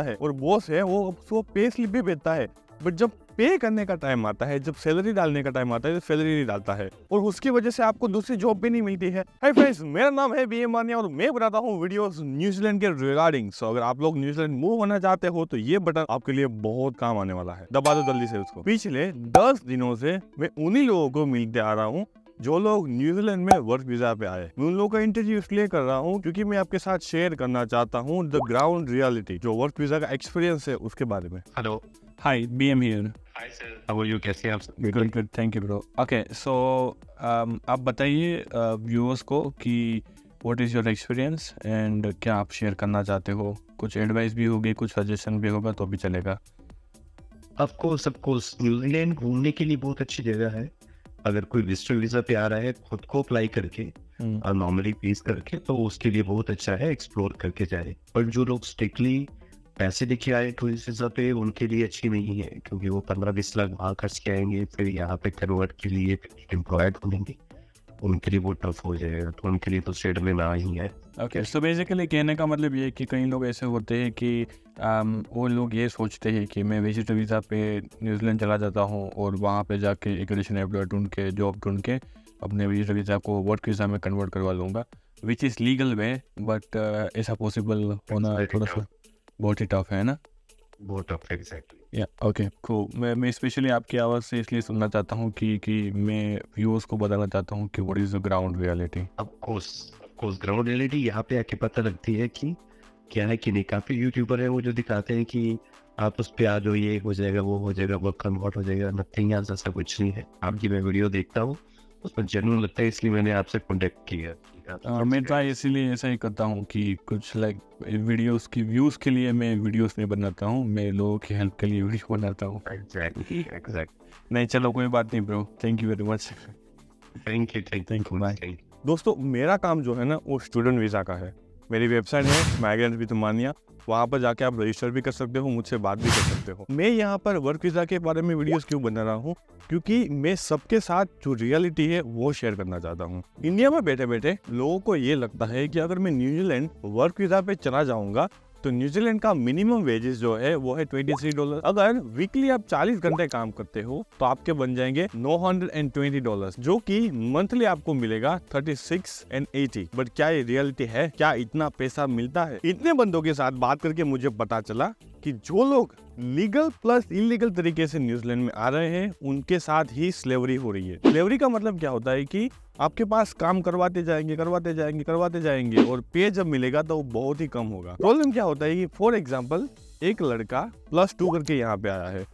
है और बॉस है वो उसको पे स्लिप भी भेजता है, बट जब पे करने का टाइम आता है, जब सैलरी डालने का टाइम आता है, तो सैलरी नहीं डालता है और उसकी वजह से आपको दूसरी जॉब भी नहीं मिलती है। हाय फ्रेंड्स, मेरा नाम है बीएम मानिया और मैं बनाता हूँ वीडियोस न्यूजीलैंड के रिगार्डिंग। सो अगर आप लोग न्यूजीलैंड मूव होना चाहते हो तो ये बटन आपके लिए बहुत काम आने वाला है, दबा दो जल्दी से उसको। पिछले 10 दिनों से मैं उन्हीं लोगों को मिलते आ रहा हूँ जो लोग न्यूजीलैंड में वर्क वीजा पे आए। मैं उन लोगों का इंटरव्यू इसलिए कर रहा हूँ क्योंकि मैं आपके साथ शेयर करना चाहता हूँ द ग्राउंड रियलिटी, जो वर्क वीजा का एक्सपीरियंस है उसके बारे में। Hello. Hi, BM here. Hi sir, how are you? कैसे हैं आप? Good good, thank you bro. Okay, so आप बताइए व्यूअर्स को कि what is your experience and क्या आप शेयर करना चाहते हो। कुछ एडवाइस भी होगी, कुछ सजेशन भी होगा तो भी चलेगा। सबको न्यूजीलैंड घूमने के लिए बहुत अच्छी जगह है। अगर कोई विजिटर वीजा पे आ रहा है खुद को अप्लाई करके और नॉर्मली फीस करके, तो उसके लिए बहुत अच्छा है, एक्सप्लोर करके जाए। पर जो लोग स्ट्रिक्टली पैसे लेके आए टूरिस्ट वीजा पे, उनके लिए अच्छी नहीं है, क्योंकि वो 15-20 लाख वहाँ खर्च के आएंगे, फिर यहाँ पे कन्वर्ट के लिए एम्प्लॉयड होंगे, उनके लिए वो टफ हो जाएगा। तो उनके लिए तो स्टेट में ना ही है। ओके, सो बेसिकली कहने का मतलब ये है कि कई लोग ऐसे होते हैं कि वो लोग ये सोचते हैं कि मैं विजिटर वीज़ा पे न्यूजीलैंड चला जाता हूँ और वहाँ पे जाके एक एडिशनल एम्प्लॉय ढूंढ के, जॉब ढूंढ के अपने विजिटर वीज़ा को वर्क वीज़ा में कन्वर्ट करवा लूँगा, which is legal way, but ऐसा पॉसिबल होना थोड़ा सा बहुत ही टफ है ना। बहुत टफ, एग्जैक्टली। या ओके कूल। मैं स्पेशली आपकी आवाज़ से इसलिए सुनना चाहता हूँ कि मैं व्यूअर्स को बताना चाहता हूँ कि what is the ground reality. Of course ground reality यहाँ पे आके पता लगती है कि क्या है कि नहीं। काफी यूट्यूबर है वो जो दिखाते हैं कि आप उस पे आ जाओ, ये हो जाएगा, वो हो जाएगा, वो कन्वर्ट हो जाएगा। नथिंग एल्स, ऐसा कुछ नहीं है। आपकी मैं वीडियो देखता हूँ, उसमें जेन्युइन लगता है, इसलिए मैंने आपसे कॉन्टेक्ट किया। मैं ट्राई इसीलिए ऐसा ही करता हूँ कि कुछ लाइक वीडियोस की व्यूज़ के लिए मैं वीडियोस नहीं बनाता हूँ, मैं लोगों की हेल्प के लिए वीडियो बनाता हूँ। एग्जैक्टली। नहीं, चलो कोई बात नहीं bro, thank you very much. Thank you, bye. दोस्तों, मेरा काम जो है ना वो स्टूडेंट वीज़ा का है। मेरी वेबसाइट है माइग्रेंट विद मानिया, वहाँ पर जाके आप रजिस्टर भी कर सकते हो, मुझसे बात भी कर सकते हो। मैं यहाँ पर वर्क वीज़ा के बारे में वीडियोस क्यों बना रहा हूँ, क्योंकि मैं सबके साथ जो रियलिटी है वो शेयर करना चाहता हूँ। इंडिया में बैठे बैठे लोगों को ये लगता है कि अगर मैं न्यूजीलैंड वर्क वीज़ा पे चला जाऊँगा तो न्यूजीलैंड का मिनिमम वेजेस जो है वो है $23। अगर वीकली आप 40 घंटे काम करते हो तो आपके बन जाएंगे $920, जो कि मंथली आपको मिलेगा 36 and 80। बट क्या ये रियलिटी है? क्या इतना पैसा मिलता है? इतने बंदों के साथ बात करके मुझे पता चला कि जो लोग लीगल प्लस इलीगल तरीके से न्यूजीलैंड में आ रहे हैं उनके साथ ही स्लेवरी हो रही है। स्लेवरी का मतलब क्या होता है कि आपके पास काम करवाते जाएंगे और पे जब मिलेगा तो वो बहुत ही कम होगा। प्रॉब्लम क्या होता है कि फॉर एग्जांपल एक लड़का +2 करके यहाँ पे आया है,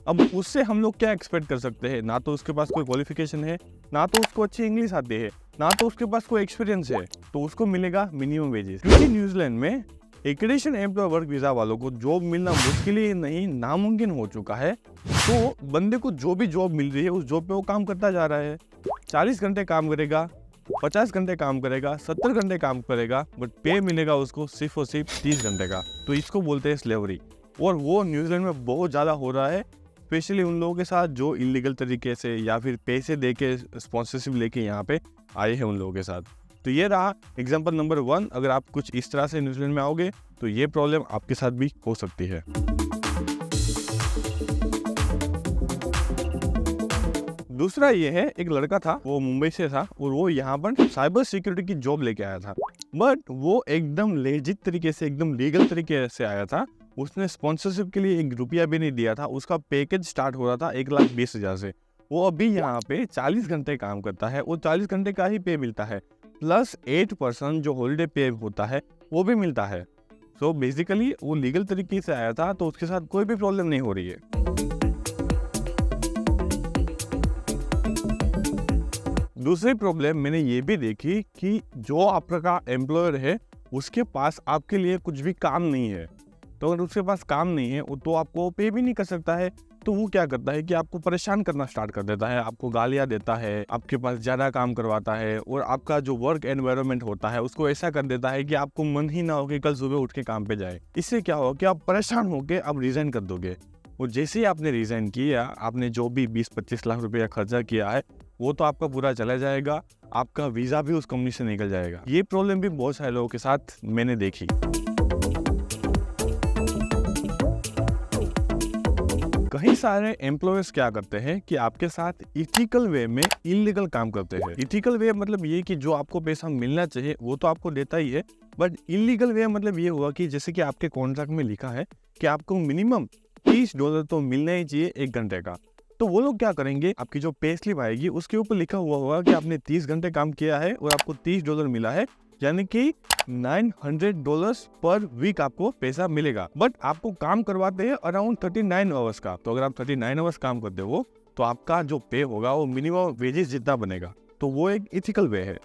अब उससे हम लोग क्या एक्सपेक्ट कर सकते हैं? ना तो उसके पास कोई क्वालिफिकेशन है, ना तो उसको अच्छी इंग्लिश आती है, ना तो उसके पास कोई एक्सपीरियंस है, तो उसको मिलेगा मिनिमम वेजेस। क्योंकि न्यूजीलैंड में एक्रेडिशन एम्प्लॉय वर्क वीजा वालों को जॉब मिलना मुश्किल ही नहीं, नामुमकिन हो चुका है। तो बंदे को जो भी जॉब मिल रही है उस जॉब पे वो काम करता जा रहा है। 40 घंटे काम करेगा, 50 घंटे काम करेगा, 70 घंटे काम करेगा, बट पे मिलेगा उसको सिर्फ और सिर्फ 30 घंटे का। तो इसको बोलते हैं स्लेवरी, और वो न्यूजीलैंड में बहुत ज़्यादा हो रहा है, स्पेशली उन लोगों के साथ जो इलीगल तरीके से या फिर पैसे दे के स्पॉन्सरशिप लेके यहाँ पे आए हैं उन लोगों के साथ। तो ये रहा एग्जाम्पल नंबर 1। अगर आप कुछ इस तरह से न्यूजीलैंड में आओगे तो ये प्रॉब्लम आपके साथ भी हो सकती है। दूसरा ये है, एक लड़का था, वो मुंबई से था और वो यहाँ पर साइबर सिक्योरिटी की जॉब लेके आया था, बट वो एकदम लेजिट तरीके से, एकदम लीगल तरीके से आया था। उसने स्पॉन्सरशिप के लिए ₹1 भी नहीं दिया था। उसका पैकेज स्टार्ट हो रहा था 1,20,000 से। वो अभी यहाँ पे 40 घंटे काम करता है, वो 40 घंटे का ही पे मिलता है, प्लस 8% जो हॉलीडे पे होता है वो भी मिलता है। सो बेसिकली वो लीगल तरीके से आया था, तो उसके साथ कोई भी प्रॉब्लम नहीं हो रही है। दूसरी प्रॉब्लम मैंने ये भी देखी कि जो आपका एम्प्लॉयर है उसके पास आपके लिए कुछ भी काम नहीं है। तो अगर उसके पास काम नहीं है तो आपको पे भी नहीं कर सकता है। तो वो क्या करता है कि आपको परेशान करना स्टार्ट कर देता है, आपको गालियां देता है, आपके पास ज़्यादा काम करवाता है, और आपका जो वर्क एनवायरनमेंट होता है उसको ऐसा कर देता है कि आपको मन ही ना हो कि कल सुबह उठ के काम पे जाए। इससे क्या होगा कि आप परेशान होकर आप रिजाइन कर दोगे, और जैसे ही आपने रिजाइन किया, आपने जो भी 20-25 लाख रुपये का खर्चा किया है वो तो आपका पूरा चला जाएगा, आपका वीज़ा भी उस कंपनी से निकल जाएगा। ये प्रॉब्लम भी बहुत सारे लोगों के साथ मैंने देखी। कई सारे एम्प्लॉयर्स क्या करते हैं कि आपके साथ इथिकल वे में इलीगल काम करते हैं। इथिकल वे मतलब ये कि जो आपको पैसा मिलना चाहिए वो तो आपको देता ही है, बट इलीगल वे मतलब ये हुआ कि जैसे कि आपके कॉन्ट्रैक्ट में लिखा है कि आपको मिनिमम $30 तो मिलना ही चाहिए 1 घंटे का। तो वो लोग क्या करेंगे, आपकी जो पे स्लिप आएगी उसके ऊपर लिखा हुआ होगा कि आपने 30 घंटे काम किया है और आपको $30 मिला है, यानी कि $900 पर वीक आपको पैसा मिलेगा। बट आपको काम करवाते हैं अराउंड 39 आवर्स का। तो अगर आप 39 आवर्स काम करते हो तो आपका जो पे होगा वो मिनिमम वेजेस जितना बनेगा। तो वो एक इथिकल वे है।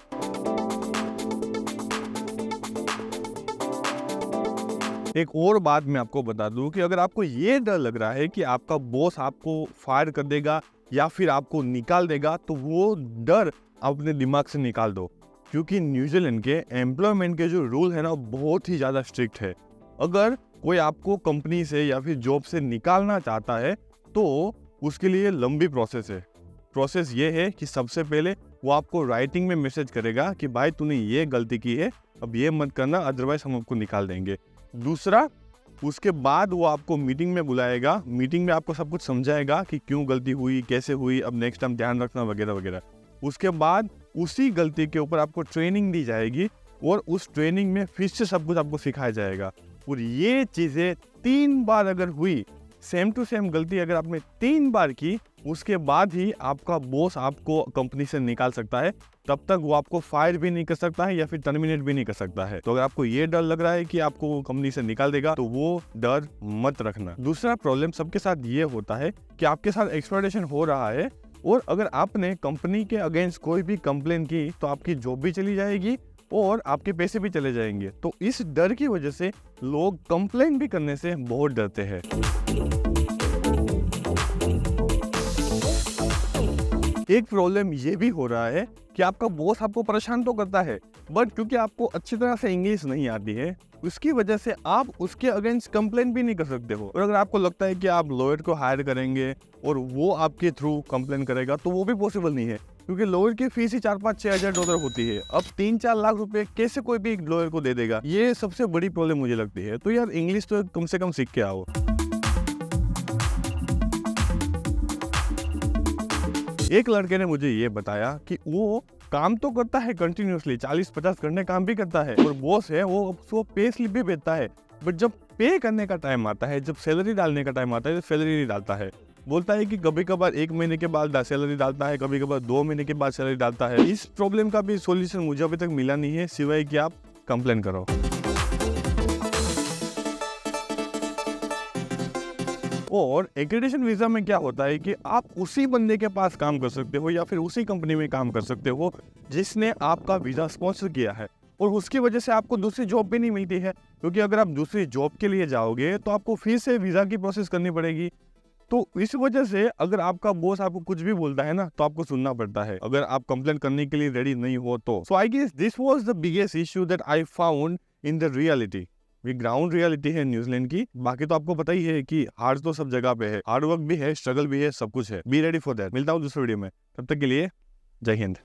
एक और बात मैं आपको बता दूं कि अगर आपको ये डर लग रहा है कि आपका बॉस आपको फायर कर देगा या फिर आपको निकाल देगा, तो वो डर अपने दिमाग से निकाल दो, क्योंकि न्यूजीलैंड के एम्प्लॉयमेंट के जो रूल है ना बहुत ही ज़्यादा स्ट्रिक्ट है। अगर कोई आपको कंपनी से या फिर जॉब से निकालना चाहता है तो उसके लिए लंबी प्रोसेस है। प्रोसेस ये है कि सबसे पहले वो आपको राइटिंग में मैसेज करेगा कि भाई तूने ये गलती की है, अब ये मत करना, अदरवाइज हम आपको निकाल देंगे। दूसरा, उसके बाद वो आपको मीटिंग में बुलाएगा, मीटिंग में आपको सब कुछ समझाएगा कि क्यों गलती हुई, कैसे हुई, अब नेक्स्ट टाइम ध्यान रखना वगैरह वगैरह। उसके बाद उसी गलती के ऊपर आपको ट्रेनिंग दी जाएगी और उस ट्रेनिंग में फिर से सब कुछ आपको सिखाया जाएगा। और ये चीज़ें 3 बार अगर हुई, सेम टू सेम गलती अगर आपने 3 बार की, उसके बाद ही आपका बॉस आपको कंपनी से निकाल सकता है। तब तक वो आपको फायर भी नहीं कर सकता है या फिर टर्मिनेट भी नहीं कर सकता है। तो अगर आपको ये डर लग रहा है कि आपको कंपनी से निकाल देगा तो वो डर मत रखना। दूसरा प्रॉब्लम सबके साथ ये होता है कि आपके साथ एक्सप्लॉयटेशन हो रहा है और अगर आपने कंपनी के अगेंस्ट कोई भी कंप्लेन की तो आपकी जॉब भी चली जाएगी और आपके पैसे भी चले जाएंगे। तो इस डर की वजह से लोग कंप्लेन भी करने से बहुत डरते हैं। एक प्रॉब्लम ये भी हो रहा है कि आपका बॉस आपको परेशान तो करता है, बट क्योंकि आपको अच्छी तरह से इंग्लिश नहीं आती है उसकी वजह से आप उसके अगेंस्ट कंप्लेन भी नहीं कर सकते हो। और अगर आपको लगता है कि आप लॉयर को हायर करेंगे और वो आपके थ्रू कंप्लेन करेगा तो वो भी पॉसिबल नहीं है, क्योंकि लॉयर की फीस ही $4-5-6 होती है। अब 3-4 लाख रुपए कैसे कोई भी लॉयर को दे देगा, ये सबसे बड़ी प्रॉब्लम मुझे लगती है। तो यार इंग्लिश तो कम से कम सीख के आओ। एक लड़के ने मुझे ये बताया कि वो काम तो करता है कंटिन्यूसली, 40-50 घंटे काम भी करता है और बॉस है वो उसको पे स्लिप भी भेजता है, बट जब पे करने का टाइम आता है, जब सैलरी डालने का टाइम आता है तो सैलरी नहीं डालता है। बोलता है कि कभी कभार 1 महीने के बाद सैलरी डालता है, कभी कभार 2 महीने के बाद सैलरी डालता है। इस प्रॉब्लम का भी सोल्यूशन मुझे अभी तक मिला नहीं है, सिवाय कि आप कंप्लेन करो। और एक्रेडिटेशन वीजा में क्या होता है कि आप उसी बंदे के पास काम कर सकते हो या फिर उसी कंपनी में काम कर सकते हो जिसने आपका वीजा स्पॉन्सर किया है, और उसकी वजह से आपको दूसरी जॉब भी नहीं मिलती है, क्योंकि अगर आप दूसरी जॉब के लिए जाओगे तो आपको फिर से वीजा की प्रोसेस करनी पड़ेगी। तो इस वजह से अगर आपका बॉस आपको कुछ भी बोलता है ना तो आपको सुनना पड़ता है, अगर आप कंप्लेन करने के लिए रेडी नहीं हो तो। So I guess this was the biggest issue that I found in the reality. ये ग्राउंड रियलिटी है न्यूजीलैंड की। बाकी तो आपको पता ही है कि हार्ड तो सब जगह पे है, हार्ड वर्क भी है, स्ट्रगल भी है, सब कुछ है। Be ready for that. मिलता हूँ दूसरे वीडियो में, तब तक के लिए जय हिंद।